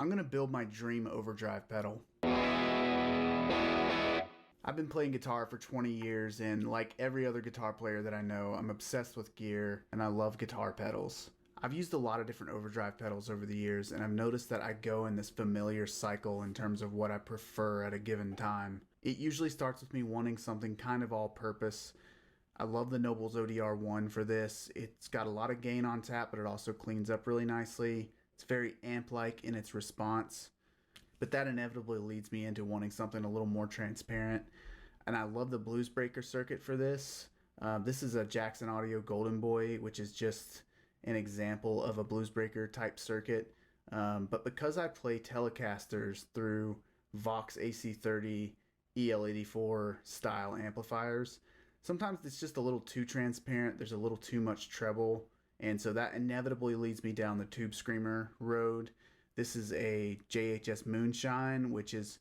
I'm going to build my dream overdrive pedal. I've been playing guitar for 20 years, and like every other guitar player that I know, I'm obsessed with gear and I love guitar pedals. I've used a lot of different overdrive pedals over the years, and I've noticed that I go in this familiar cycle in terms of what I prefer at a given time. It usually starts with me wanting something kind of all-purpose. I love the Nobels ODR1 for this. It's got a lot of gain on tap, but it also cleans up really nicely. It's very amp-like in its response, but that inevitably leads me into wanting something a little more transparent. And I love the Blues Breaker circuit for this. This is a Jackson Audio Golden Boy, which is just an example of a Blues Breaker type circuit. But because I play Telecasters through Vox AC30 EL84 style amplifiers, sometimes it's just a little too transparent. There's a little too much treble. And so that inevitably leads me down the Tube Screamer road. This is a JHS Moonshine, which is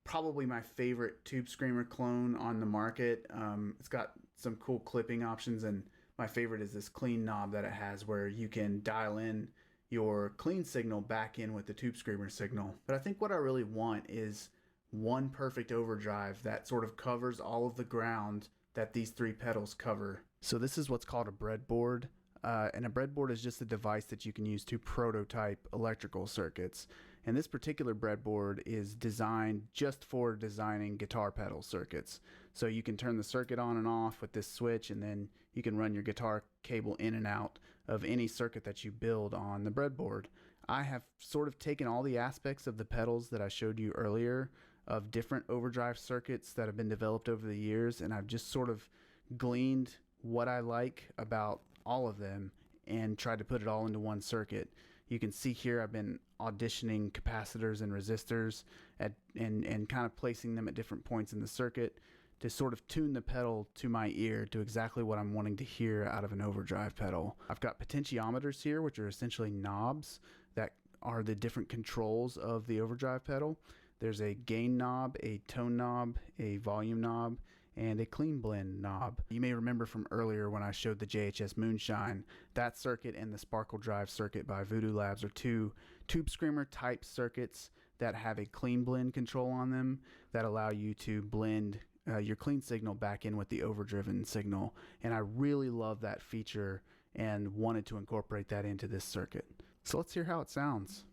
probably my favorite Tube Screamer clone on the market. It's got some cool clipping options, and my favorite is this clean knob that it has where you can dial in your clean signal back in with the Tube Screamer signal. But I think what I really want is one perfect overdrive that sort of covers all of the ground that these three pedals cover. So this is what's called a breadboard. And a breadboard is just a device that you can use to prototype electrical circuits. And this particular breadboard is designed just for designing guitar pedal circuits. So you can turn the circuit on and off with this switch, and then you can run your guitar cable in and out of any circuit that you build on the breadboard. I have sort of taken all the aspects of the pedals that I showed you earlier of different overdrive circuits that have been developed over the years, and I've just sort of gleaned what I like about all of them and tried to put it all into one circuit. You can see here I've been auditioning capacitors and resistors and kind of placing them at different points in the circuit to sort of tune the pedal to my ear to exactly what I'm wanting to hear out of an overdrive pedal. I've got potentiometers here, which are essentially knobs that are the different controls of the overdrive pedal. There's a gain knob, a tone knob, a volume knob, and a clean blend knob. You may remember from earlier when I showed the JHS Moonshine, that circuit and the Sparkle Drive circuit by Voodoo Labs are two Tube Screamer type circuits that have a clean blend control on them that allow you to blend your clean signal back in with the overdriven signal. And I really love that feature and wanted to incorporate that into this circuit. So let's hear how it sounds.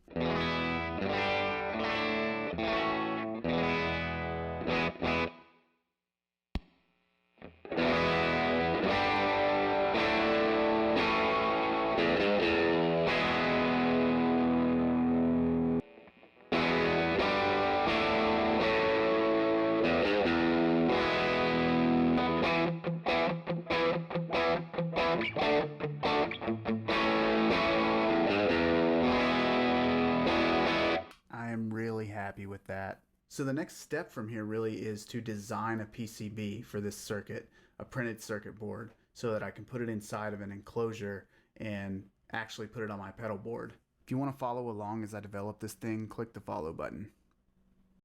I am really happy with that. So the next step from here really is to design a PCB for this circuit, a printed circuit board, so that I can put it inside of an enclosure and actually put it on my pedal board. If you want to follow along as I develop this thing, click the follow button.